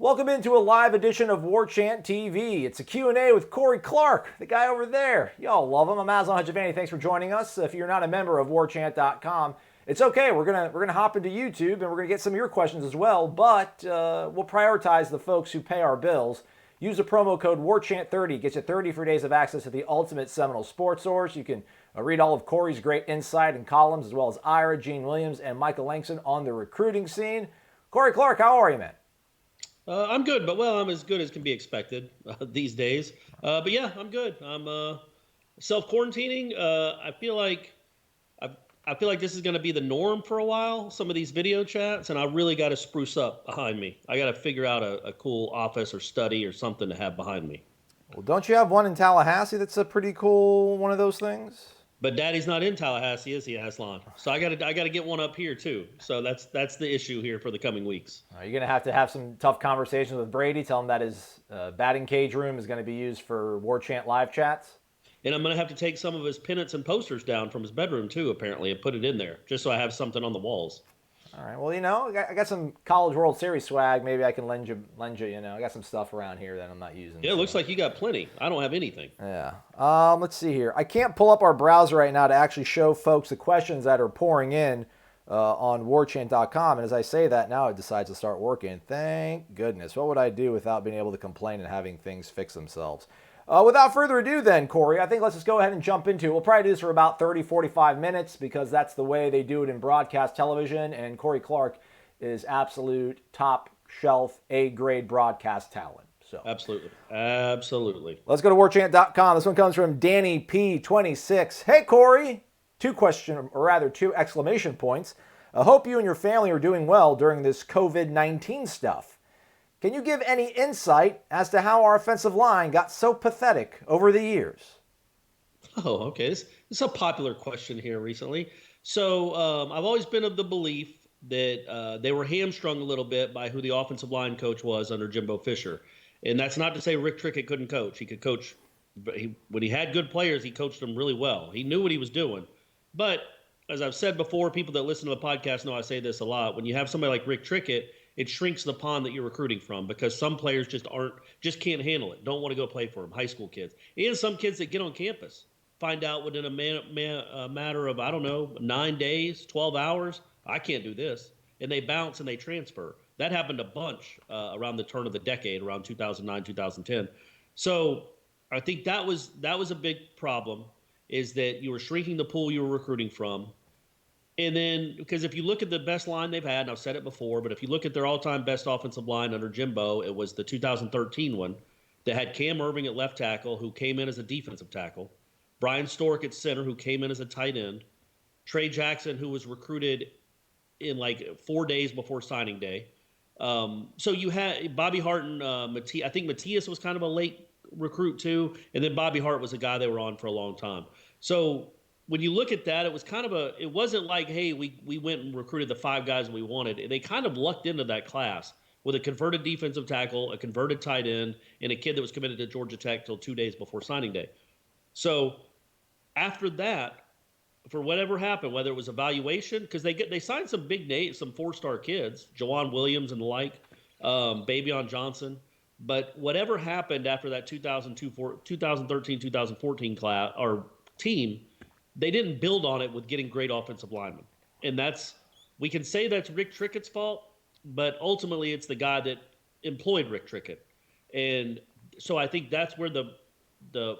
Welcome into a live edition of War Chant TV. It's a Q&A with Corey Clark, the guy over there. Y'all love him. I'm Aslan Hajavani. Thanks for joining us. If you're not a member of warchant.com, it's okay. We're gonna hop into YouTube and we're gonna get some of your questions as well. But we'll prioritize the folks who pay our bills. Use the promo code WARCHANT30. Gets you 30 free days of access to the ultimate Seminole sports source. You can read all of Corey's great insight and columns, as well as Ira, Gene Williams, and Michael Langston on the recruiting scene. Corey Clark, how are you, man? I'm good, but I'm as good as can be expected these days. But yeah, I'm good. I'm self-quarantining. I feel like this is going to be the norm for a while. Some of these video chats, and I really got to spruce up behind me. I got to figure out a cool office or study or something to have behind me. Well, don't you have one in Tallahassee that's a pretty cool one of those things? But Daddy's not in Tallahassee, is he, Aslan? So I gotta get one up here too. So that's the issue here for the coming weeks. You're going to have some tough conversations with Brady. Tell him that his batting cage room is going to be used for War Chant live chats. And I'm going to have to take some of his pennants and posters down from his bedroom too, apparently, and put it in there, just so I have something on the walls. All right. Well, I got some College World Series swag. Maybe I can lend you. I got some stuff around here that I'm not using. Yeah, it looks like you got plenty. I don't have anything. Yeah. Let's see here. I can't pull up our browser right now to actually show folks the questions that are pouring in on warchant.com. And as I say that, now it decides to start working. Thank goodness. What would I do without being able to complain and having things fix themselves? Without further ado then, Corey, I think let's just go ahead and jump into it. We'll probably do this for about 30, 45 minutes because that's the way they do it in broadcast television, and Corey Clark is absolute top shelf A-grade broadcast talent. So Absolutely. Let's go to warchant.com. This one comes from Danny P26. Hey, Corey. Two exclamation points. I hope you and your family are doing well during this COVID-19 stuff. Can you give any insight as to how our offensive line got so pathetic over the years? Oh, okay. This is a popular question here recently. So I've always been of the belief that they were hamstrung a little bit by who the offensive line coach was under Jimbo Fisher. And that's not to say Rick Trickett couldn't coach. He could coach. But when he had good players, he coached them really well. He knew what he was doing. But as I've said before, people that listen to the podcast know I say this a lot. When you have somebody like Rick Trickett, it shrinks the pond that you're recruiting from because some players just can't handle it. Don't want to go play for them. High school kids, and some kids that get on campus find out within a matter of 9 days, 12 hours, I can't do this, and they bounce and they transfer. That happened a bunch around the turn of the decade, around 2009, 2010. So I think that was a big problem, is that you were shrinking the pool you were recruiting from. And then, because if you look at the best line they've had, and I've said it before, but if you look at their all-time best offensive line under Jimbo, it was the 2013 one that had Cam Irving at left tackle, who came in as a defensive tackle, Brian Stork at center, who came in as a tight end, Trey Jackson, who was recruited in like 4 days before signing day. So you had Bobby Hart and I think Matias was kind of a late recruit too, and then Bobby Hart was a guy they were on for a long time. So when you look at that, it was kind of it wasn't like, hey, we went and recruited the 5 guys we wanted. They kind of lucked into that class with a converted defensive tackle, a converted tight end, and a kid that was committed to Georgia Tech till 2 days before signing day. So after that, for whatever happened, whether it was evaluation, because they signed some big names, some 4-star kids, Jawan Williams and the like, Babion Johnson. But whatever happened after that 2013, 2014 class or team, they didn't build on it with getting great offensive linemen. And we can say that's Rick Trickett's fault, but ultimately it's the guy that employed Rick Trickett. And so I think that's where the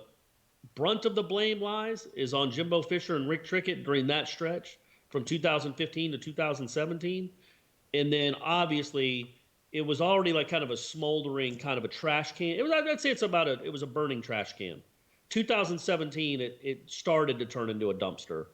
brunt of the blame lies, is on Jimbo Fisher and Rick Trickett during that stretch from 2015 to 2017. And then obviously it was already like kind of a smoldering, kind of a trash can. I'd say it was a burning trash can. 2017, it started to turn into a dumpster.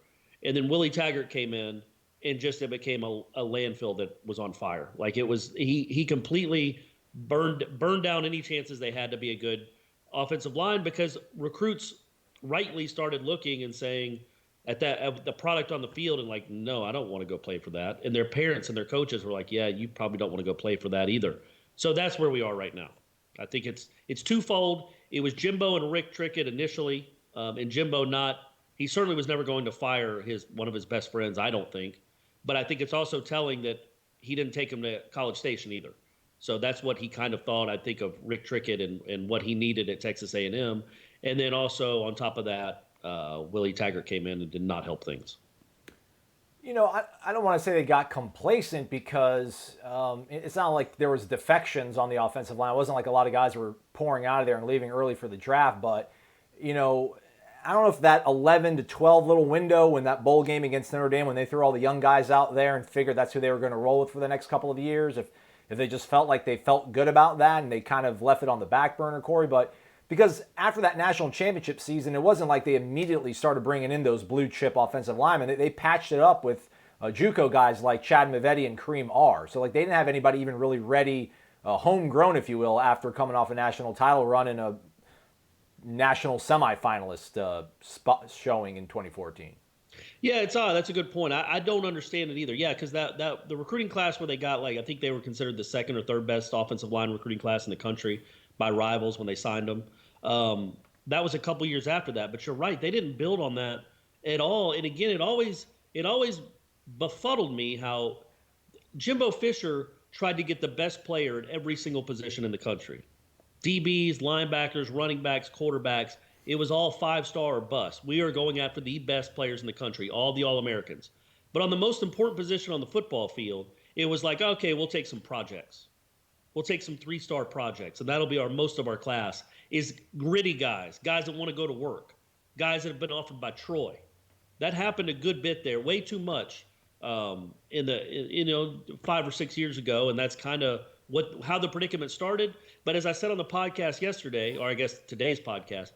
And then Willie Taggart came in and it became a landfill that was on fire. Like it was, he completely burned down any chances they had to be a good offensive line, because recruits rightly started looking and saying at the product on the field and like, no, I don't want to go play for that. And their parents and their coaches were like, yeah, you probably don't want to go play for that either. So that's where we are right now. I think it's twofold. It was Jimbo and Rick Trickett initially, and Jimbo he certainly was never going to fire one of his best friends, I don't think. But I think it's also telling that he didn't take him to College Station either. So that's what he kind of thought, I think, of Rick Trickett and what he needed at Texas A&M. And M. And then also on top of that, Willie Taggart came in and did not help things. I don't want to say they got complacent because it's not like there was defections on the offensive line. It wasn't like a lot of guys were pouring out of there and leaving early for the draft. But, I don't know if that 11 to 12 little window when that bowl game against Notre Dame, when they threw all the young guys out there and figured that's who they were going to roll with for the next couple of years, if they just felt like they felt good about that and they kind of left it on the back burner, Corey. But because after that national championship season, it wasn't like they immediately started bringing in those blue chip offensive linemen. They patched it up with JUCO guys like Chad Mavetti and Kareem R. So like they didn't have anybody even really ready, homegrown, if you will, after coming off a national title run in a national semifinalist spot showing in 2014. Yeah, it's odd. That's a good point. I don't understand it either. Yeah, because that the recruiting class where they got, like, I think they were considered the second or third best offensive line recruiting class in the country by rivals when they signed them. That was a couple years after that. But you're right, they didn't build on that at all. And again, it always befuddled me how Jimbo Fisher tried to get the best player at every single position in the country. DBs, linebackers, running backs, quarterbacks. It was all 5-star or bust. We are going after the best players in the country, all the All-Americans. But on the most important position on the football field, it was like, okay, we'll take some projects. We'll take some 3-star projects, and that'll be most of our class is gritty guys that want to go to work, guys that have been offered by Troy. That happened a good bit there, way too much in the 5 or 6 years ago, and that's kind of how the predicament started. But as I said on the podcast yesterday, or I guess today's podcast,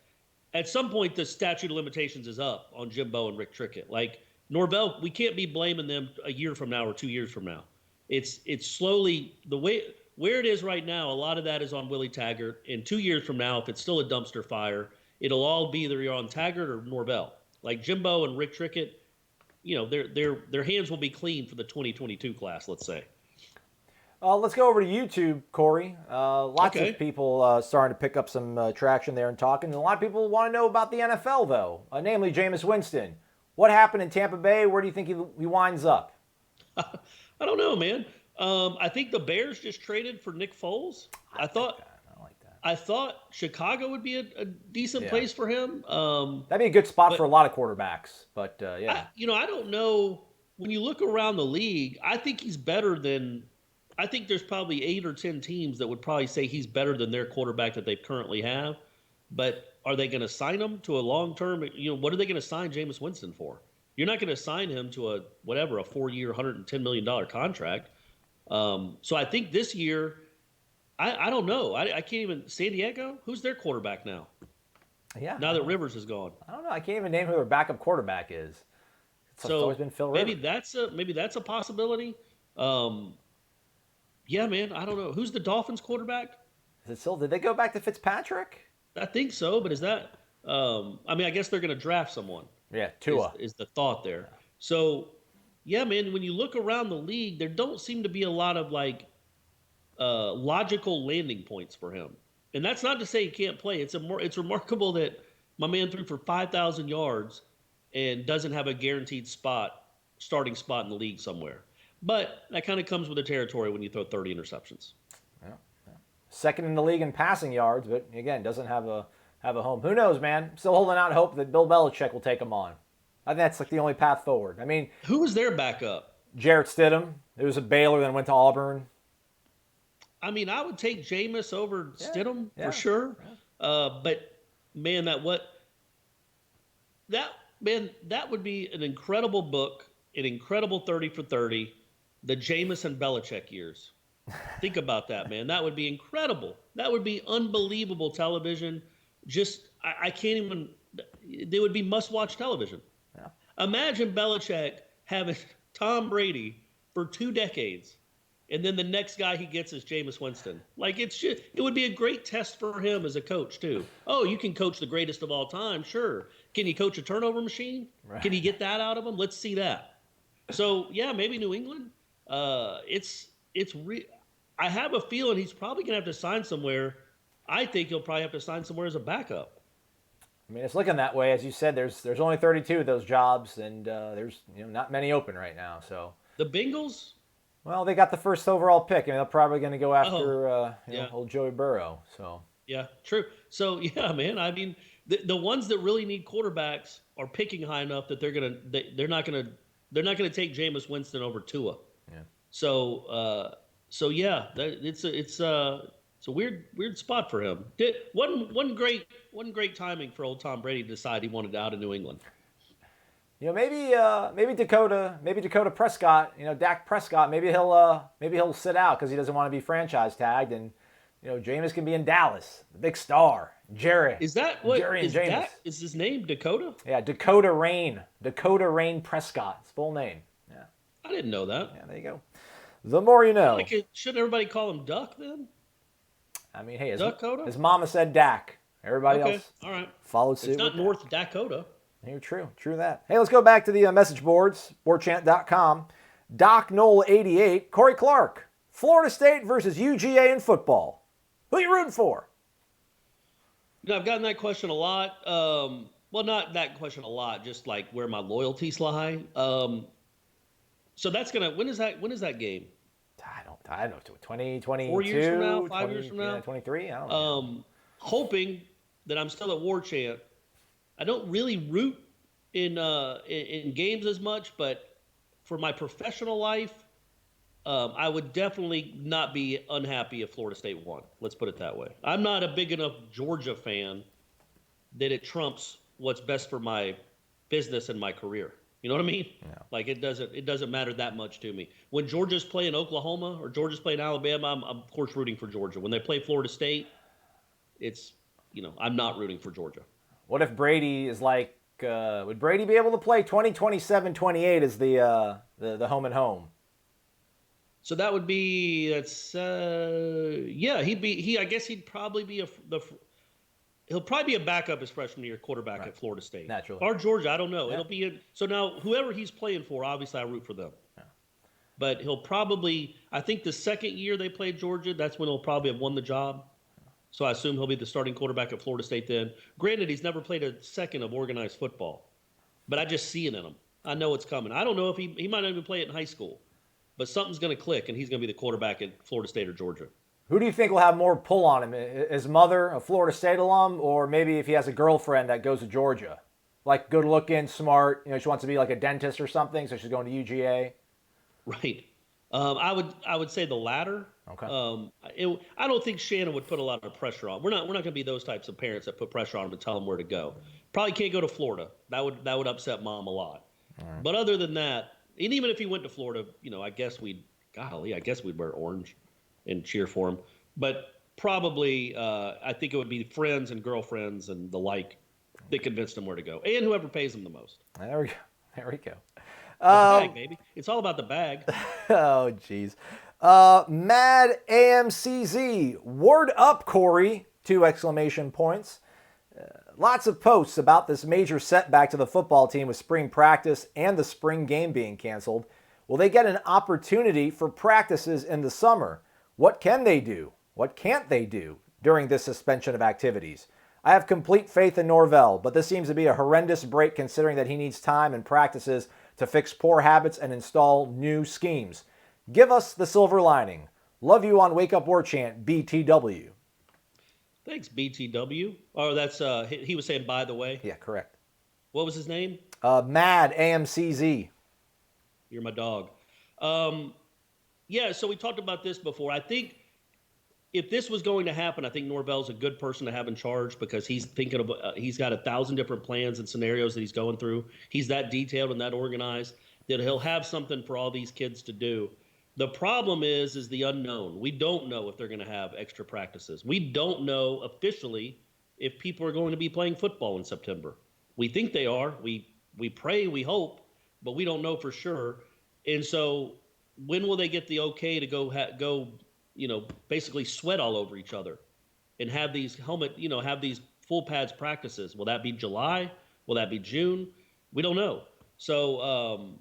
at some point the statute of limitations is up on Jimbo and Rick Trickett. Like Norvell, we can't be blaming them a year from now or 2 years from now. It's slowly the way where it is right now. A lot of that is on Willie Taggart. And 2 years from now, if it's still a dumpster fire, it'll all be either you're on Taggart or Norvell. Like Jimbo and Rick Trickett, their hands will be clean for the 2022 class. Let's say. Let's go over to YouTube, Corey. Lots Okay. of people starting to pick up some traction there and talking. And a lot of people want to know about the NFL, though, namely Jameis Winston. What happened in Tampa Bay? Where do you think he winds up? I don't know, man. I think the Bears just traded for Nick Foles. I like that. I thought Chicago would be a decent place for him. That'd be a good spot for a lot of quarterbacks. But, yeah. I don't know. When you look around the league, I think he's better than – I think there's probably 8 or 10 teams that would probably say he's better than their quarterback that they currently have. But are they going to sign him to a long-term – what are they going to sign Jameis Winston for? You're not going to sign him to a 4-year, $110 million contract. So I think this year – I don't know. I can't even – San Diego? Who's their quarterback now? Yeah. Now that Rivers is gone. I don't know. I can't even name who their backup quarterback is. It's always been Phil Rivers. Maybe that's a possibility. Yeah, man, I don't know. Who's the Dolphins quarterback? Is it still? Did they go back to Fitzpatrick? I think so, but is that? I guess they're going to draft someone. Yeah, Tua is the thought there. So, yeah, man, when you look around the league, there don't seem to be a lot of logical landing points for him. And that's not to say he can't play. It's remarkable that my man threw for 5,000 yards and doesn't have a guaranteed starting spot in the league somewhere. But that kind of comes with the territory when you throw 30 interceptions. Yeah. Second in the league in passing yards, but again, doesn't have a home. Who knows, man? Still holding out hope that Bill Belichick will take him on. I think that's the only path forward. I mean, who was their backup? Jarrett Stidham. It was a Baylor, then went to Auburn. I mean, I would take Jameis over Stidham for sure. Yeah. But man, that would be an incredible book, an incredible 30 for 30. The Jameis and Belichick years. Think about that, man. That would be incredible. That would be unbelievable television. I can't even – they would be must-watch television. Yeah. Imagine Belichick having Tom Brady for 2 decades, and then the next guy he gets is Jameis Winston. It would be a great test for him as a coach, too. Oh, you can coach the greatest of all time, sure. Can you coach a turnover machine? Right. Can you get that out of him? Let's see that. So, yeah, maybe New England. I have a feeling he's probably going to have to sign somewhere. I think he'll probably have to sign somewhere as a backup. I mean, it's looking that way. As you said, there's only 32 of those jobs, and there's not many open right now. So the Bengals, Well, they got the first overall pick, and they're probably going to go after Yeah. old Joey Burrow. So Yeah, true. So yeah, man. I mean, the ones that really need quarterbacks are picking high enough that they're not gonna take Jameis Winston over Tua. yeah. So yeah, it's a weird spot for him. One great timing for old Tom Brady to decide he wanted out of New England. Maybe Dakota Prescott, Dak Prescott, maybe he'll sit out because he doesn't want to be franchise tagged, and Jameis can be in Dallas, the big star, Jerry. Is that what Jerry and is Jameis. that? Is his name Dakota? Yeah, Dakota Rain Prescott, his full name. Yeah, I didn't know that. yeah, there you go. The more you know. Shouldn't everybody call him Duck then? I mean, hey, Dakota? his mama said Dak. Everybody else All right. followed suit. It's not with North Dakota. You're true that. Hey, let's go back to the message boards, warchant.com. Doc Knoll 88, Corey Clark, Florida State versus UGA in football. Who you rooting for? I've gotten that question a lot. Well, not that question a lot, just like where my loyalties lie. So that's when is that game? I don't know. 2022? 4 years from now? 5 years from now? 23? I don't know. Hoping that I'm still at War Chant. I don't really root in games as much, but for my professional life, I would definitely not be unhappy if Florida State won. Let's put it that way. I'm not a big enough Georgia fan that it trumps what's best for my business and my career. You know what I mean? Yeah. Like it doesn't matter that much to me. When Georgia's playing Oklahoma or Georgia's playing Alabama, I'm of course rooting for Georgia. When they play Florida State, it's I'm not rooting for Georgia. What if Brady is like, would Brady be able to play 2027-28 as the home and home? So that would be yeah, I guess he'd probably be he'll probably be a backup his freshman year quarterback Right. at Florida State. Naturally. Or Georgia, I don't know. Yeah. It'll be so now whoever he's playing for, obviously I root for them. Yeah. But he'll probably, I think the second year they played Georgia, that's when he'll probably have won the job. So I assume he'll be the starting quarterback at Florida State then. Granted, he's never played a second of organized football, but I just see it in him. I know it's coming. I don't know if he might not even play it in high school, but something's going to click, and he's going to be the quarterback at Florida State or Georgia. Who do you think will have more pull on him? His mother, a Florida State alum, or maybe if he has a girlfriend that goes to Georgia? Like good looking, smart, she wants to be like a dentist or something, so she's going to UGA. Right. I would say the latter. Okay. I don't think Shannon would put a lot of pressure on. We're not going to be those types of parents that put pressure on him and tell him where to go. Probably can't go to Florida. That would upset mom a lot. Right. But other than that, and even if he went to Florida, I guess we'd wear orange and cheer for him. But probably, I think it would be friends and girlfriends and the like that convinced him where to go, and whoever pays him the most. There we go. The bag, baby. It's all about the bag. Oh, jeez. Mad AMCZ. Word up, Corey. 2 exclamation points. Lots of posts about this major setback to the football team with spring practice and the spring game being canceled. Will they get an opportunity for practices in the summer? What can they do? What can't they do during this suspension of activities? I have complete faith in Norvell, but this seems to be a horrendous break considering that he needs time and practices to fix poor habits and install new schemes. Give us the silver lining. Love you on Wake Up War Chant, BTW. Thanks, BTW. Oh, that's he was saying by the way. Yeah, correct. What was his name? Mad AMCZ. You're my dog. Yeah, so we talked about this before. I think if this was going to happen, I think Norvell's a good person to have in charge because he's thinking of he's got 1,000 different plans and scenarios that he's going through. He's that detailed and that organized that he'll have something for all these kids to do. The problem is the unknown. We don't know if they're going to have extra practices. We don't know officially if people are going to be playing football in September. We think they are. We pray, we hope, but we don't know for sure. And so when will they get the okay to go basically sweat all over each other and have these have these full pads practices? Will that be July? Will that be June? We don't know. So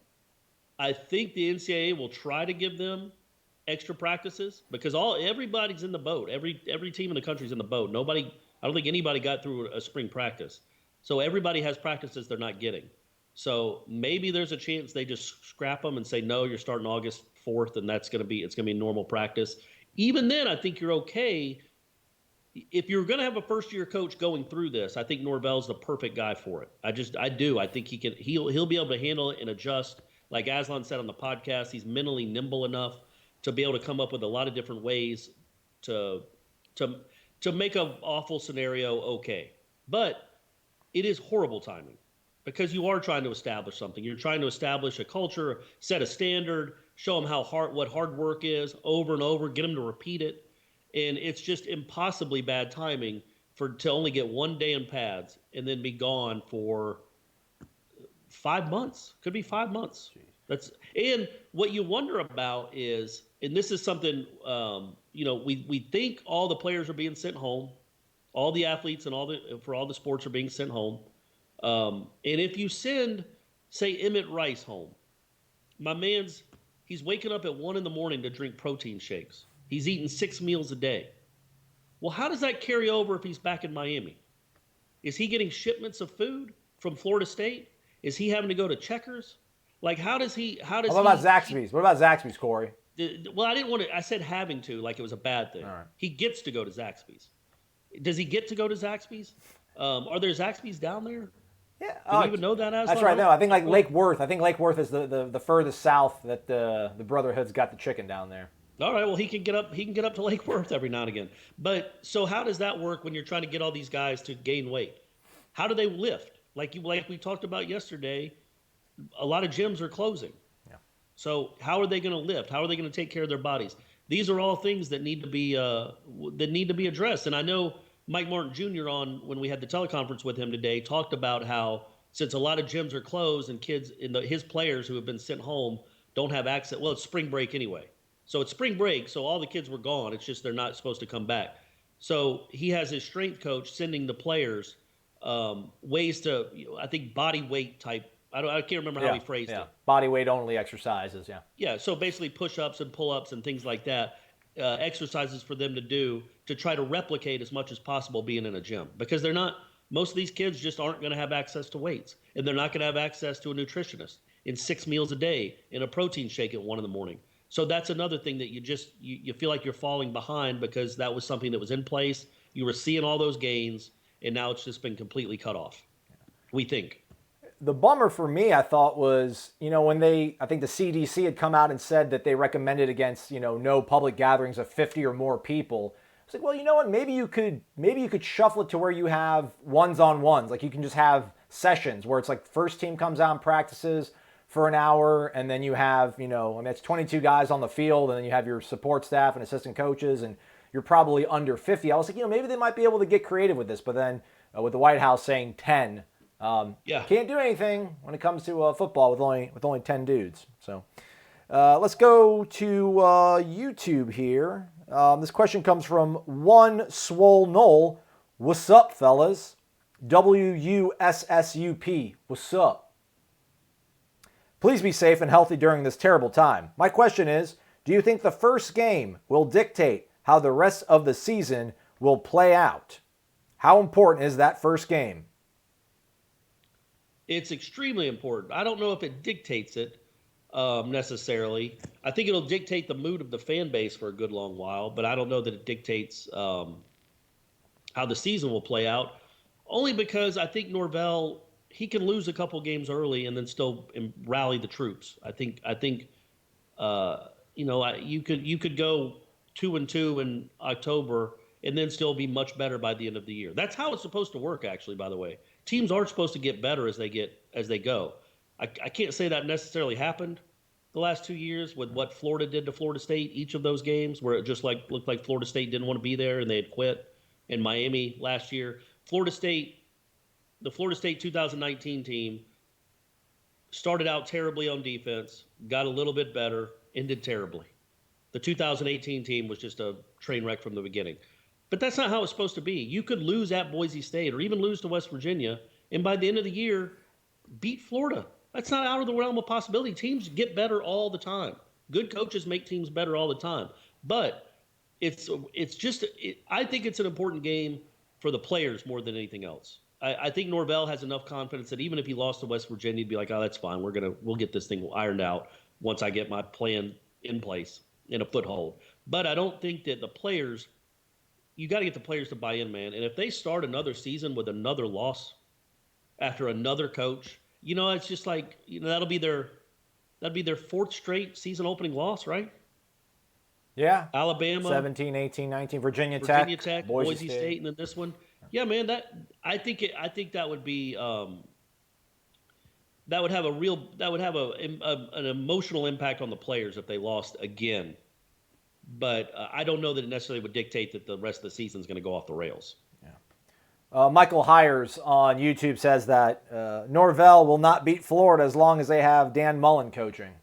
I think the NCAA will try to give them extra practices because everybody's in the boat. Every team in the country is in the boat. I don't think anybody got through a spring practice. So everybody has practices they're not getting. So maybe there's a chance they just scrap them and say, no, you're starting August 4th, and it's going to be normal practice. Even then, I think you're okay. If you're going to have a first-year coach going through this, I think Norvell's the perfect guy for it. I do. I think he'll be able to handle it and adjust. Like Aslan said on the podcast, he's mentally nimble enough to be able to come up with a lot of different ways to make an awful scenario okay. But it is horrible timing because you are trying to establish something. You're trying to establish a culture, set a standard, show them what hard work is over and over, get them to repeat it. And it's just impossibly bad timing to only get 1 day in pads and then be gone for 5 months. Could be 5 months. And what you wonder about is, and this is something, we think all the players are being sent home, all the athletes and for all the sports are being sent home. And if you send, say, Emmett Rice home, he's waking up at 1 a.m. to drink protein shakes. He's eating 6 meals a day. Well, how does that carry over if he's back in Miami? Is he getting shipments of food from Florida State? Is he having to go to Checkers? Like, what about Zaxby's? What about Zaxby's, Corey? Well, I said having to, like it was a bad thing. All right. He gets to go to Zaxby's. Does he get to go to Zaxby's? Are there Zaxby's down there? Yeah. Do you even know that? That's right. No, I think like Lake Worth. I think Lake Worth is the furthest south that the Brotherhood's got the chicken down there. All right. Well, he can get up to Lake Worth every now and again. But so how does that work when you're trying to get all these guys to gain weight? How do they lift? Like we talked about yesterday, a lot of gyms are closing. Yeah. So how are they going to lift? How are they going to take care of their bodies? These are all things that need to be addressed. And I know Mike Martin Jr. when we had the teleconference with him today talked about how since a lot of gyms are closed and kids his players who have been sent home don't have access. Well, it's spring break anyway. So it's spring break, so all the kids were gone. It's just they're not supposed to come back. So he has his strength coach sending the players ways to, I think, body weight type. I can't remember how he phrased it. Body weight only exercises, yeah. Yeah, so basically push-ups and pull-ups and things like that, exercises for them to do to try to replicate as much as possible being in a gym. Because most of these kids just aren't going to have access to weights. And they're not going to have access to a nutritionist in 6 meals a day in a protein shake at 1 a.m. So that's another thing that you feel like you're falling behind because that was something that was in place. You were seeing all those gains, and now it's just been completely cut off, we think. The bummer for me, I thought, was, when I think the CDC had come out and said that they recommended against, no public gatherings of 50 or more people. It's like, well, you know what? Maybe you could shuffle it to where you have ones-on-ones. Like you can just have sessions where it's like first team comes out and practices for an hour, and then you have, it's 22 guys on the field, and then you have your support staff and assistant coaches, and you're probably under 50. I was like, maybe they might be able to get creative with this, but then with the White House saying 10, can't do anything when it comes to football with only 10 dudes. So let's go to YouTube here. This question comes from Smiley Knoll. What's up, fellas? WUSSUP. What's up? Please be safe and healthy during this terrible time. My question is, do you think the first game will dictate how the rest of the season will play out? How important is that first game? It's extremely important. I don't know if it dictates it necessarily. I think it'll dictate the mood of the fan base for a good long while, but I don't know that it dictates how the season will play out, only because I think Norvell, he can lose a couple games early and then still rally the troops. I think you could go 2-2 in October and then still be much better by the end of the year. That's how it's supposed to work, actually, by the way. Teams aren't supposed to get better as they go. I can't say that necessarily happened the last 2 years with what Florida did to Florida State, each of those games where it just looked like Florida State didn't want to be there and they had quit. In Miami last year, the Florida State 2019 team started out terribly on defense, got a little bit better, ended terribly. The 2018 team was just a train wreck from the beginning. But that's not how it's supposed to be. You could lose at Boise State or even lose to West Virginia, and by the end of the year, beat Florida. That's not out of the realm of possibility. Teams get better all the time. Good coaches make teams better all the time. But I think it's an important game for the players more than anything else. I think Norvell has enough confidence that even if he lost to West Virginia, he'd be like, "Oh, that's fine. We'll get this thing ironed out once I get my plan in place in a foothold." But I don't think that the players. You got to get the players to buy in, man. And if they start another season with another loss after another coach, it's just like that'll be their fourth straight season opening loss, right? Yeah. Alabama, 17, 18, 19, Virginia Tech, Boise State, and then this one. Yeah, man. I think that would be that would have an emotional impact on the players if they lost again. But I don't know that it necessarily would dictate that the rest of the season is going to go off the rails. Michael Hires on YouTube says that Norvell will not beat Florida as long as they have Dan Mullen coaching.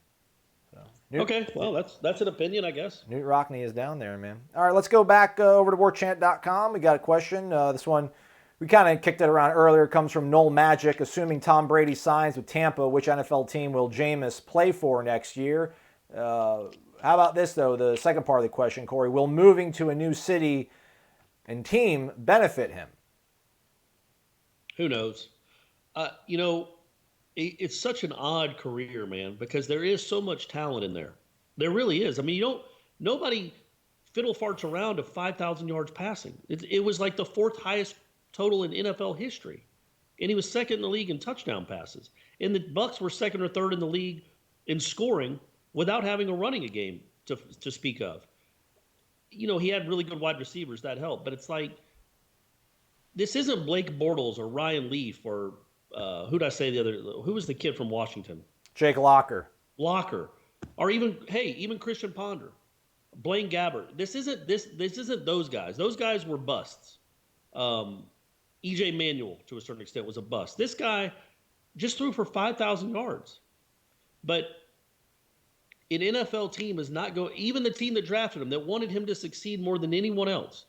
Okay, well, that's an opinion, I guess. Newt Rockne is down there, man. All right, let's go back over to warchant.com. We got a question. This one, we kind of kicked it around earlier. It comes from Knoll Magic. Assuming Tom Brady signs with Tampa, which NFL team will Jameis play for next year? How about this, though, the second part of the question, Corey? Will moving to a new city and team benefit him? Who knows? It's such an odd career, man, because there is so much talent in there. There really is. I mean, nobody fiddle farts around to 5,000 yards passing. It was like the fourth highest total in NFL history. And he was second in the league in touchdown passes. And the Bucs were second or third in the league in scoring without having a running game to speak of. He had really good wide receivers. That helped. But it's like, this isn't Blake Bortles or Ryan Leaf or who'd I say who was the kid from Washington? Jake Locker. Or even Christian Ponder, Blaine Gabbert. This isn't those guys. Those guys were busts. EJ Manuel, to a certain extent, was a bust. This guy just threw for 5,000 yards. But an NFL team is not going, even the team that drafted him, that wanted him to succeed more than anyone else,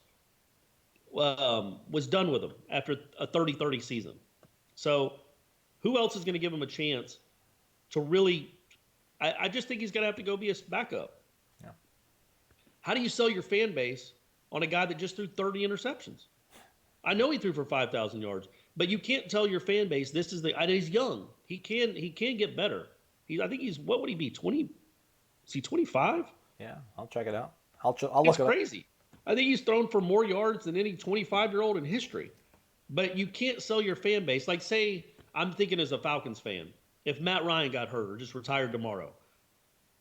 was done with him after a 30-30 season. So who else is going to give him a chance to really – I just think he's going to have to go be a backup. Yeah. How do you sell your fan base on a guy that just threw 30 interceptions? I know he threw for 5,000 yards, but you can't tell your fan base he's young. He can get better. I think what would he be, 20 – is he 25? Yeah, I'll check it out. I'll look it up. It's crazy. I think he's thrown for more yards than any 25-year-old in history. But you can't sell your fan base. Like, say, I'm thinking as a Falcons fan, if Matt Ryan got hurt or just retired tomorrow,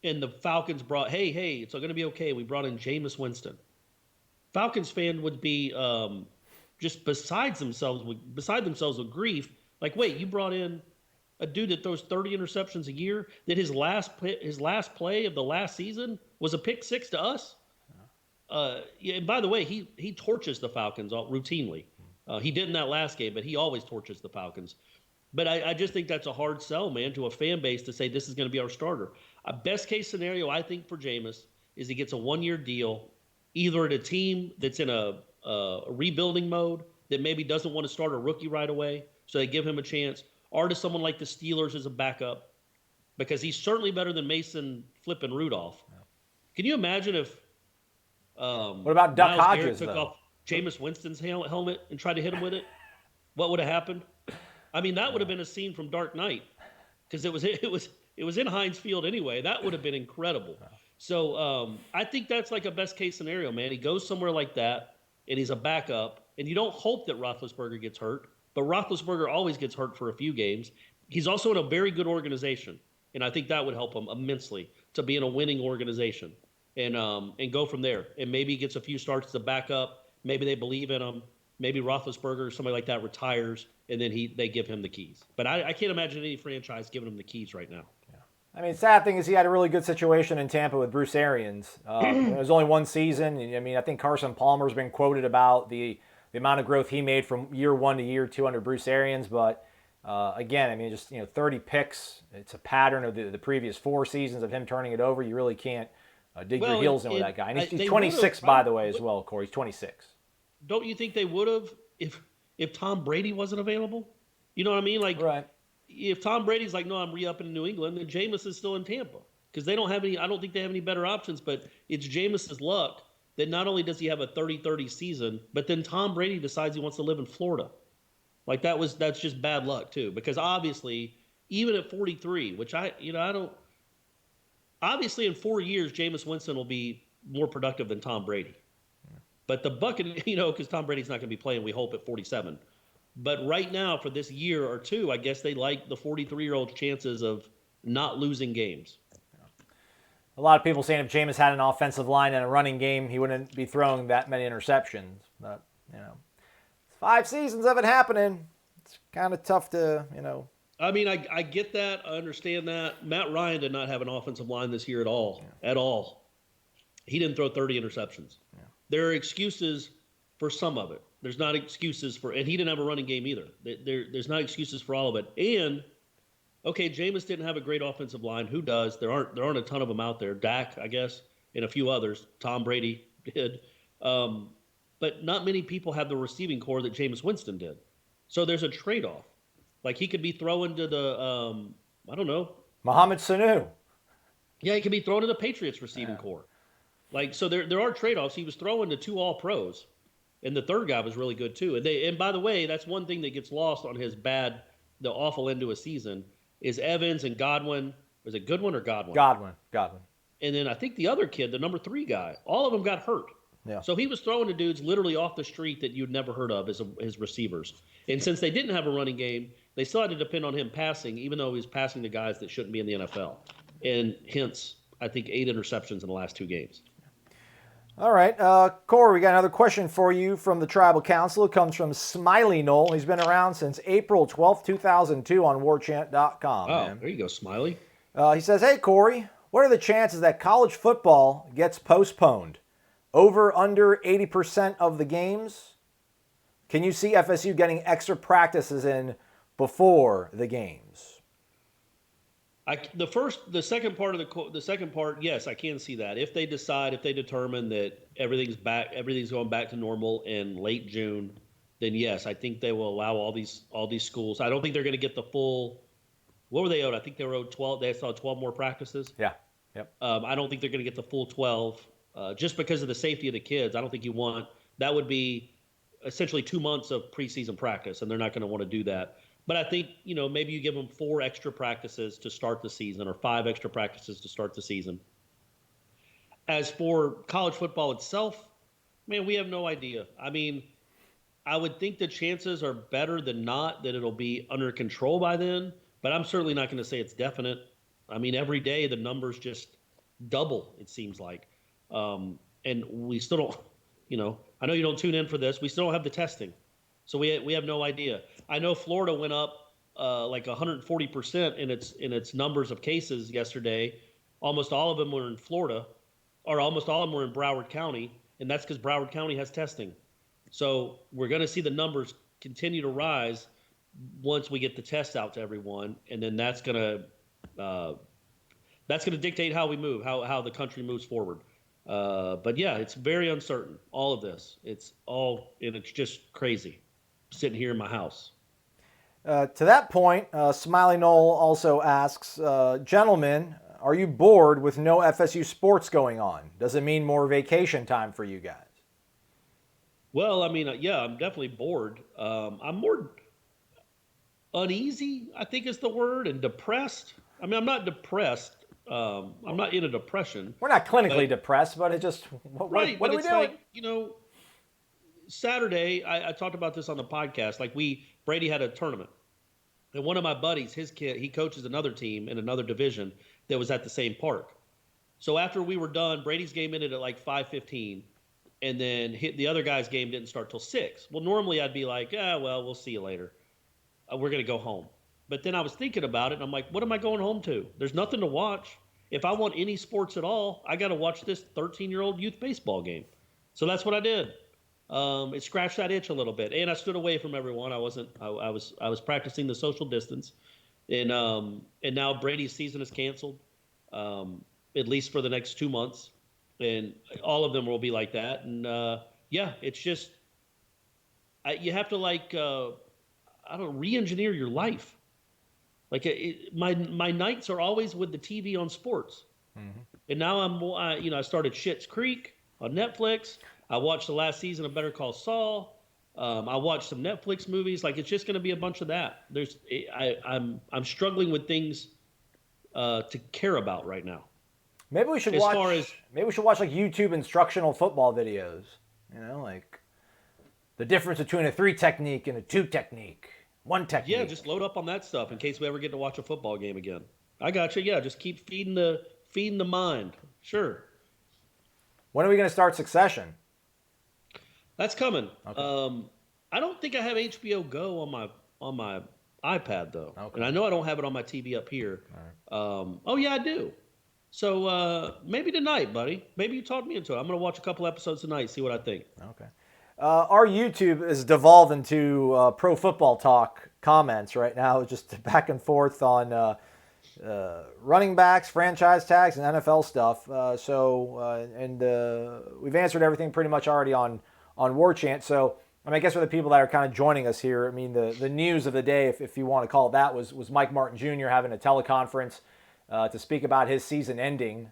and the Falcons brought, hey, it's going to be okay. We brought in Jameis Winston. Falcons fan would be just beside themselves with grief. Like, wait, you brought in a dude that throws 30 interceptions a year, that his last play of the last season was a pick six to us? And by the way, he torches the Falcons routinely. He did in that last game, but he always torches the Falcons. But I just think that's a hard sell, man, to a fan base to say this is going to be our starter. A best case scenario, I think, for Jameis is he gets a one-year deal, either at a team that's in a rebuilding mode that maybe doesn't want to start a rookie right away, so they give him a chance, or to someone like the Steelers as a backup, because he's certainly better than Mason flipping Rudolph. Yeah. Can you imagine if what about Duck Myles Hodges, Garrett took though? off Jameis Winston's helmet and tried to hit him with it? What would have happened? I mean, that would have been a scene from Dark Knight, because it was in Heinz Field anyway. That would have been incredible. So I think that's like a best case scenario, man. He goes somewhere like that, and he's a backup, and you don't hope that Roethlisberger gets hurt, but Roethlisberger always gets hurt for a few games. He's also in a very good organization, and I think that would help him immensely to be in a winning organization and go from there. And maybe he gets a few starts as a backup. Maybe they believe in him. Maybe Roethlisberger or somebody like that retires, and then they give him the keys. But I can't imagine any franchise giving him the keys right now. Yeah. I mean, sad thing is he had a really good situation in Tampa with Bruce Arians. It was only one season. I mean, I think Carson Palmer's been quoted about the amount of growth he made from year one to year two under Bruce Arians. But again, I mean, just 30 picks. It's a pattern of the previous 4 seasons of him turning it over. You really can't dig your heels in with that guy. And he's 26, by the way, as well, Corey. He's 26. Don't you think they would have if Tom Brady wasn't available? You know what I mean? Like, right. If Tom Brady's like, no, I'm re-upping in New England, then Jameis is still in Tampa, because they don't have any. I don't think they have any better options. But it's Jameis's luck that not only does he have a 30-30 season, but then Tom Brady decides he wants to live in Florida. Like that's just bad luck too, because obviously even at 43, which I don't. Obviously, in 4 years, Jameis Winston will be more productive than Tom Brady. But the bucket, because Tom Brady's not going to be playing, we hope, at 47. But right now, for this year or two, I guess they like the 43-year-old's chances of not losing games. A lot of people saying if Jameis had an offensive line and a running game, he wouldn't be throwing that many interceptions. But, 5 seasons of it happening. It's kind of tough to, I mean, I get that. I understand that. Matt Ryan did not have an offensive line this year at all. Yeah. At all. He didn't throw 30 interceptions. Yeah. There are excuses for some of it. There's not excuses for, and he didn't have a running game either. There's not excuses for all of it. And, okay, Jameis didn't have a great offensive line. Who does? There aren't a ton of them out there. Dak, I guess, and a few others. Tom Brady did. But not many people have the receiving core that Jameis Winston did. So there's a trade-off. Like he could be throwing to the, I don't know. Mohamed Sanu. Yeah, he could be throwing to the Patriots receiving core. Like, so there are trade-offs. He was throwing to 2 All-Pros. And the third guy was really good too. And by the way, that's one thing that gets lost on the awful end to a season is Evans and Godwin. Was it Goodwin or Godwin? Godwin. And then I think the other kid, the number 3 guy, all of them got hurt. Yeah. So he was throwing to dudes literally off the street that you'd never heard of as his receivers. And since they didn't have a running game, they still had to depend on him passing, even though he was passing to guys that shouldn't be in the NFL. And hence, I think 8 interceptions in the last 2 games. All right. Corey, we got another question for you from the Tribal Council. It comes from Smiley Knoll. He's been around since April 12th, 2002 on warchant.com. Oh, there you go, Smiley. He says, hey, Corey, what are the chances that college football gets postponed? Over, under 80% of the games? Can you see FSU getting extra practices in before the games? The second part, yes, I can see that. If they determine that everything's going back to normal in late June, then yes, I think they will allow all these schools. I don't think they're going to get the full. What were they owed? I think they were owed 12. They saw 12 more practices. Yeah. Yep. I don't think they're going to get the full 12, just because of the safety of the kids. I don't think that would be essentially 2 months of preseason practice, and they're not going to want to do that. But I think, maybe you give them 4 extra practices to start the season or 5 extra practices to start the season. As for college football itself, man, we have no idea. I mean, I would think the chances are better than not that it'll be under control by then, but I'm certainly not going to say it's definite. I mean, every day the numbers just double, it seems like. And we still don't, I know you don't tune in for this. We still don't have the testing. So we have no idea. I know Florida went up like 140% in its numbers of cases yesterday. Almost all of them were in Florida, or almost all of them were in Broward County, and that's because Broward County has testing. So we're going to see the numbers continue to rise once we get the tests out to everyone, and then that's going to dictate how we move, how the country moves forward. But yeah, it's very uncertain. All of this, it's just crazy. Sitting here in my house. To that point, Smiley Knoll also asks, gentlemen, are you bored with no FSU sports going on? Does it mean more vacation time for you guys? Well, I mean, yeah, I'm definitely bored. I'm more uneasy, I think is the word, and depressed. I mean, I'm not depressed. I'm not in a depression. We're not clinically depressed, but it just, what are we doing? Like, Saturday, I talked about this on the podcast. Like Brady had a tournament, and one of my buddies, his kid, he coaches another team in another division that was at the same park. So after we were done, Brady's game ended at like 5:15, and then the other guy's game didn't start till 6. Well, normally I'd be like, well, we'll see you later. We're gonna go home. But then I was thinking about it, and I'm like, what am I going home to? There's nothing to watch. If I want any sports at all, I got to watch this 13-year-old youth baseball game. So that's what I did. It scratched that itch a little bit, and I stood away from everyone. I was practicing the social distance, and now Brady's season is canceled, at least for the next 2 months, and all of them will be like that. And yeah, it's just you have to re-engineer your life. Like my nights are always with the TV on sports, and now I started Schitt's Creek on Netflix. I watched the last season of Better Call Saul. I watched some Netflix movies. Like it's just going to be a bunch of that. I'm struggling with things to care about right now. Maybe we should As watch. far as Maybe we should watch like YouTube instructional football videos. Like the difference between a 3 technique and a 2 technique, 1 technique. yeah, just load up on that stuff in case we ever get to watch a football game again. I got you. Yeah, just keep feeding the mind. Sure. When are we going to start Succession? That's coming. Okay. I don't think I have HBO Go on my iPad though, Okay. and I know I don't have it on my TV up here. Oh yeah, I do. So maybe tonight, buddy. Maybe you talked me into it. I'm gonna watch a couple episodes tonight, see what I think. Okay. Our YouTube has devolved into pro football talk comments right now, just back and forth on running backs, franchise tags, and NFL stuff. We've answered everything pretty much already on War Chant. So I guess for the people that are kind of joining us here, the news of the day, if you want to call it that, was Mike Martin Jr. having a teleconference to speak about his season ending.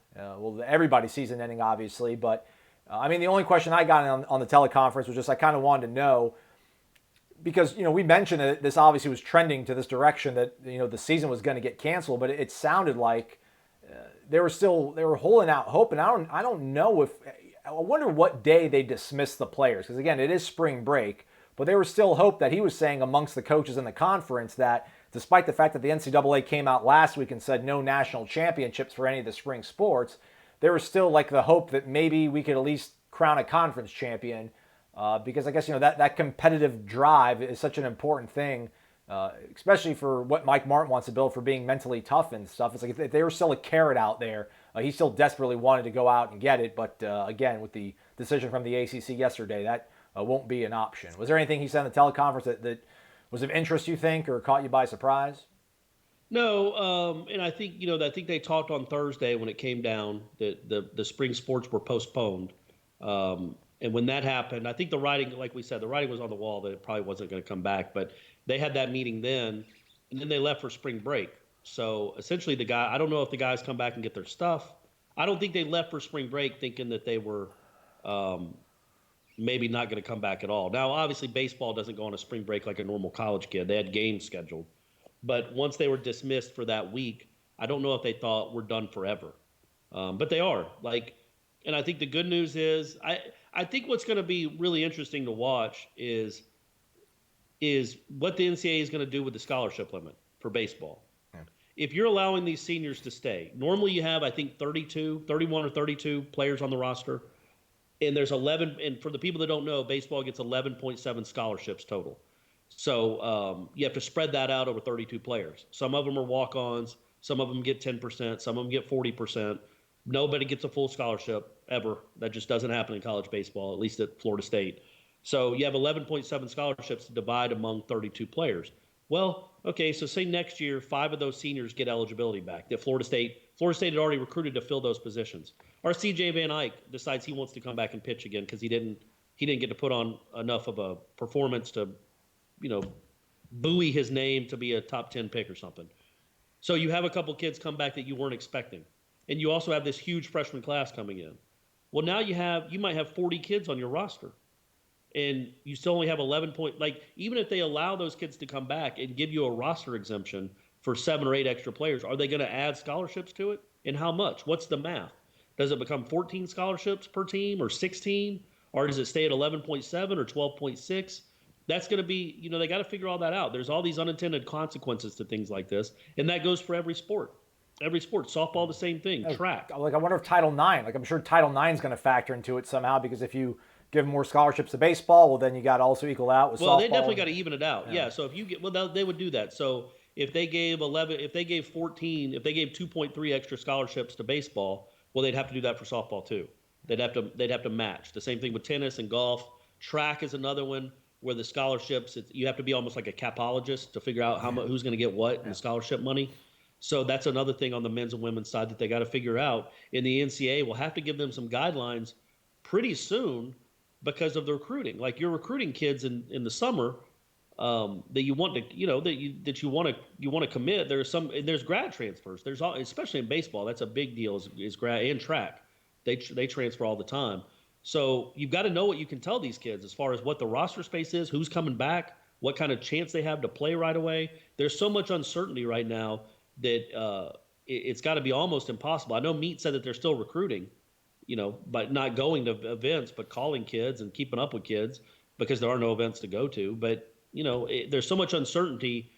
Everybody's season ending, obviously, but the only question I got on the teleconference was just I kind of wanted to know, because we mentioned that this obviously was trending to this direction that the season was going to get canceled, but it sounded like they were holding out hope, and I don't know if I wonder what day they dismissed the players, because again it is spring break, but there was still hope that he was saying amongst the coaches in the conference that despite the fact that the NCAA came out last week and said no national championships for any of the spring sports, there was still like the hope that maybe we could at least crown a conference champion. Because I guess that competitive drive is such an important thing, especially for what Mike Martin wants to build for being mentally tough and stuff. It's like if there was still a carrot out there, he still desperately wanted to go out and get it. But again, with the decision from the ACC yesterday, that won't be an option. Was there anything he said in the teleconference that was of interest, you think, or caught you by surprise? No, and I think they talked on Thursday when it came down that the spring sports were postponed. And when that happened, I think the writing, like we said, the writing was on the wall that it probably wasn't going to come back. But they had that meeting then, and then they left for spring break. So essentially, I don't know if the guys come back and get their stuff. I don't think they left for spring break thinking that they were maybe not going to come back at all. Now, obviously, baseball doesn't go on a spring break like a normal college kid. They had games scheduled. But once they were dismissed for that week, I don't know if they thought we're done forever. But they are. And I think the good news is I think what's going to be really interesting to watch is what the NCAA is going to do with the scholarship limit for baseball. Yeah. If you're allowing these seniors to stay, normally you have, I think, 31 or 32 players on the roster, and there's 11. And for the people that don't know, baseball gets 11.7 scholarships total. So you have to spread that out over 32 players. Some of them are walk-ons. Some of them get 10%. Some of them get 40%. Nobody gets a full scholarship ever. That just doesn't happen in college baseball, at least at Florida State. So you have 11.7 scholarships to divide among 32 players. Well, okay, so say next year 5 of those seniors get eligibility back. That Florida State had already recruited to fill those positions. Or CJ Van Eyck decides he wants to come back and pitch again because he didn't get to put on enough of a performance to, buoy his name to be a top 10 pick or something. So you have a couple kids come back that you weren't expecting. And you also have this huge freshman class coming in. Well, now you might have 40 kids on your roster, and you still only have 11 even if they allow those kids to come back and give you a roster exemption for 7 or 8 extra players, are they going to add scholarships to it? And how much? What's the math? Does it become 14 scholarships per team or 16? Or does it stay at 11.7 or 12.6? That's going to be, they got to figure all that out. There's all these unintended consequences to things like this, and that goes for every sport. Every sport, softball, the same thing, track. I wonder if Title IX, I'm sure Title IX is going to factor into it somehow, because if you give more scholarships to baseball, well, then you got to also equal out with softball. Well, they definitely got to even it out. Yeah. So if you get, they would do that. So if they gave 11, if they gave 14, if they gave 2.3 extra scholarships to baseball, well, they'd have to do that for softball too. They'd have to match. The same thing with tennis and golf. Track is another one where the scholarships, you have to be almost like a capologist to figure out who's going to get what in the scholarship money. So that's another thing on the men's and women's side that they got to figure out. And the NCAA will have to give them some guidelines pretty soon because of the recruiting. Like you're recruiting kids in the summer that you want to, that you want to commit. There's grad transfers. Especially in baseball, that's a big deal. Is grad and track. They transfer all the time. So you've got to know what you can tell these kids as far as what the roster space is, who's coming back, what kind of chance they have to play right away. There's so much uncertainty right now that it's got to be almost impossible. I know Meat said that they're still recruiting, but not going to events, but calling kids and keeping up with kids because there are no events to go to. But, there's so much uncertainty.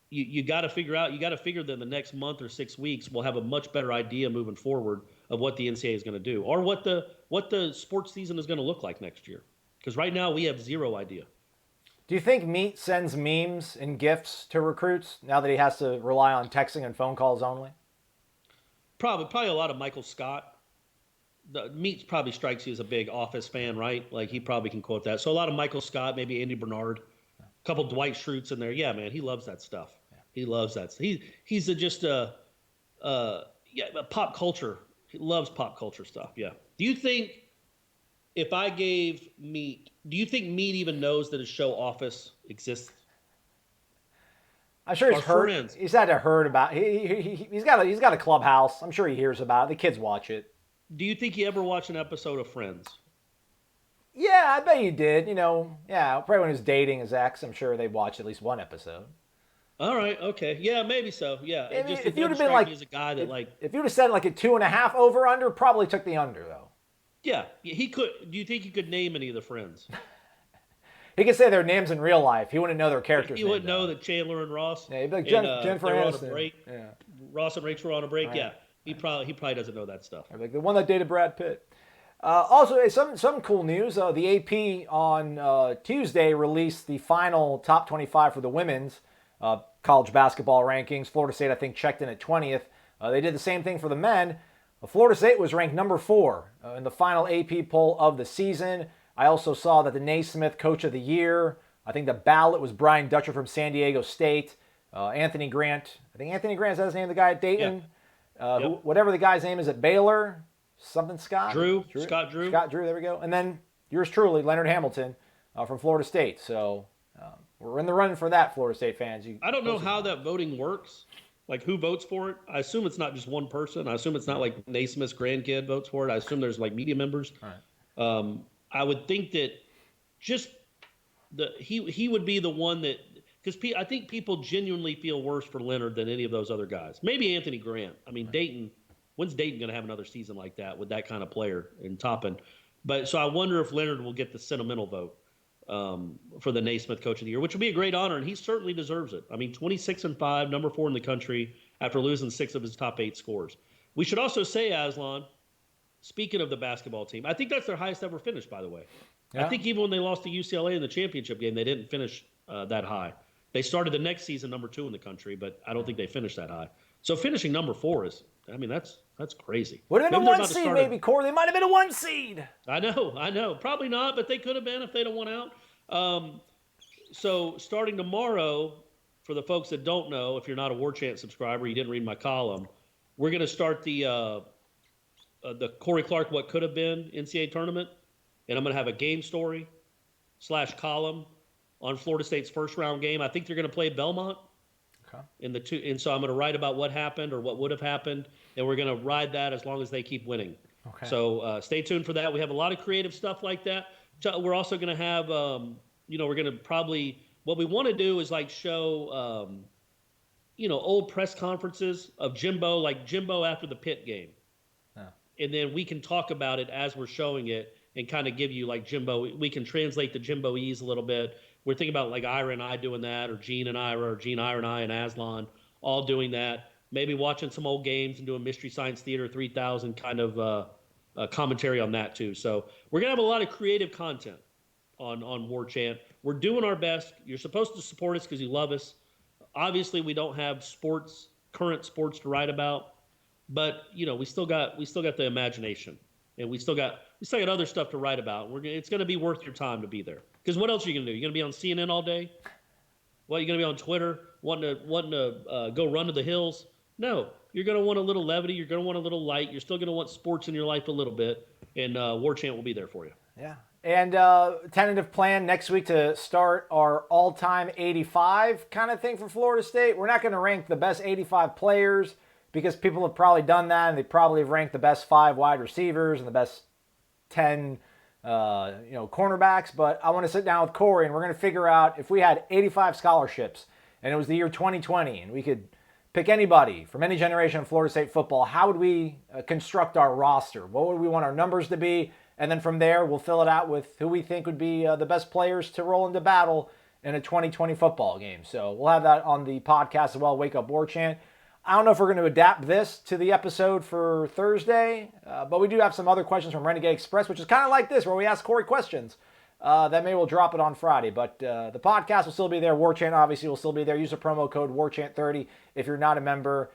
You got to figure out, that in the next month or 6 weeks, we'll have a much better idea moving forward of what the NCAA is going to do or what the sports season is going to look like next year. Because right now we have zero idea. Do you think Meat sends memes and gifts to recruits now that he has to rely on texting and phone calls only? Probably a lot of Michael Scott. The Meat probably strikes you as a big Office fan, right? Like he probably can quote that. So a lot of Michael Scott, maybe Andy Bernard, a couple Dwight Schrutes in there. Yeah, man, he loves that stuff. He loves that. He's just a pop culture. He loves pop culture stuff. Yeah. Do you think if I gave Meat, do you think Meat even knows that his show Office exists? I'm sure he's heard. Friends. He's had to heard about. He's got a clubhouse. I'm sure he hears about it. The kids watch it. Do you think he ever watched an episode of Friends? Yeah, I bet he did. Probably when he was dating his ex, I'm sure they watched at least one episode. All right. Okay. Yeah, maybe so. Yeah. If you'd have been like, as a guy that if you'd have said like a 2.5 over under, probably took the under though. Yeah, he could. Do you think he could name any of the friends? He could say their names in real life. He wouldn't know their characters. He wouldn't know that Chandler and Ross. Yeah, he'd be like Jennifer Aniston. On a break. Yeah. Ross and Rachel were on a break. Right. Yeah, he probably doesn't know that stuff. Like the one that dated Brad Pitt. Also, some cool news. The AP on Tuesday released the final top 25 for the women's college basketball rankings. Florida State, I think, checked in at 20th. They did the same thing for the men. Florida State was ranked number 4 in the final AP poll of the season. I also saw that the Naismith Coach of the Year, I think the ballot was Brian Dutcher from San Diego State. Anthony Grant, I think Anthony Grant, is that his name, the guy at Dayton? Yeah. Whatever the guy's name is at Baylor, something Scott? Scott Drew, there we go. And then yours truly, Leonard Hamilton from Florida State. So we're in the run for that, Florida State fans. I don't know how that voting works. Like, who votes for it? I assume it's not just one person. I assume it's not like Naismith's grandkid votes for it. I assume there's like media members. All right. I would think that just he would be the one that, because I think people genuinely feel worse for Leonard than any of those other guys. Maybe Anthony Grant. I mean, right. Dayton. When's Dayton going to have another season like that with that kind of player in Toppin? But so I wonder if Leonard will get the sentimental vote for the Naismith Coach of the Year, which would be a great honor, and he certainly deserves it. I mean, 26-5, number 4 in the country after losing 6 of his top 8 scores. We should also say, Aslan, speaking of the basketball team, I think that's their highest ever finish, by the way. Yeah. I think even when they lost to UCLA in the championship game, they didn't finish that high. They started the next season number 2 in the country, but I don't think they finished that high. So finishing number 4 is, I mean, that's crazy. Would have been a 1 seed, maybe, Corey. They might have been a 1 seed. I know. Probably not, but they could have been if they'd have won out. So starting tomorrow, for the folks that don't know, if you're not a War Chant subscriber, you didn't read my column, we're going to start the Corey Clark What Could Have Been NCAA tournament, and I'm going to have a game story / column on Florida State's first round game. I think they're going to play Belmont. Okay. And so I'm going to write about what happened or what would have happened, and we're going to ride that as long as they keep winning. Okay. So stay tuned for that. We have a lot of creative stuff like that. We're also going to have, we're going to probably, what we want to do is like show, old press conferences of Jimbo, like Jimbo after the Pitt game. Yeah. And then we can talk about it as we're showing it and kind of give you like Jimbo. We can translate the Jimbo-ese a little bit. We're thinking about like Ira and I doing that, or Gene and Ira, or Gene, Ira, and I, and Aslan all doing that. Maybe watching some old games and doing Mystery Science Theater 3000 kind of commentary on that too. So we're going to have a lot of creative content on War Chant. We're doing our best. You're supposed to support us because you love us. Obviously, we don't have current sports to write about, but we still got the imagination, and we still got other stuff to write about. It's going to be worth your time to be there. Because what else are you going to do? You're going to be on CNN all day? What, you're going to be on Twitter wanting to go run to the hills? No. You're going to want a little levity. You're going to want a little light. You're still going to want sports in your life a little bit. And War Chant will be there for you. Yeah. And tentative plan next week to start our all-time 85 kind of thing for Florida State. We're not going to rank the best 85 players because people have probably done that, and they probably have ranked the best 5 wide receivers and the best 10 cornerbacks, but I want to sit down with Corey and we're going to figure out if we had 85 scholarships and it was the year 2020 and we could pick anybody from any generation of Florida State football, how would we construct our roster? What would we want our numbers to be? And then from there, we'll fill it out with who we think would be the best players to roll into battle in a 2020 football game. So we'll have that on the podcast as well, Wake Up War Chant. I don't know if we're going to adapt this to the episode for Thursday, but we do have some other questions from Renegade Express, which is kind of like this, where we ask Corey questions. That maybe we'll drop it on Friday, but the podcast will still be there. War Chant obviously will still be there. Use the promo code WarChant30 if you're not a member.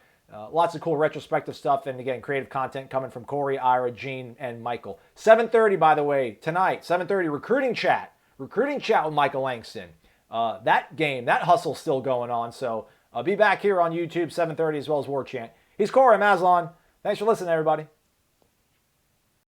Lots of cool retrospective stuff, and again, creative content coming from Corey, Ira, Gene, and Michael. 7:30, by the way, tonight, 7:30, recruiting chat with Michael Langston. That game, that hustle's still going on, so I'll be back here on YouTube, 7:30, as well as War Chant. He's Corey, I'm Aslan. Thanks for listening, everybody.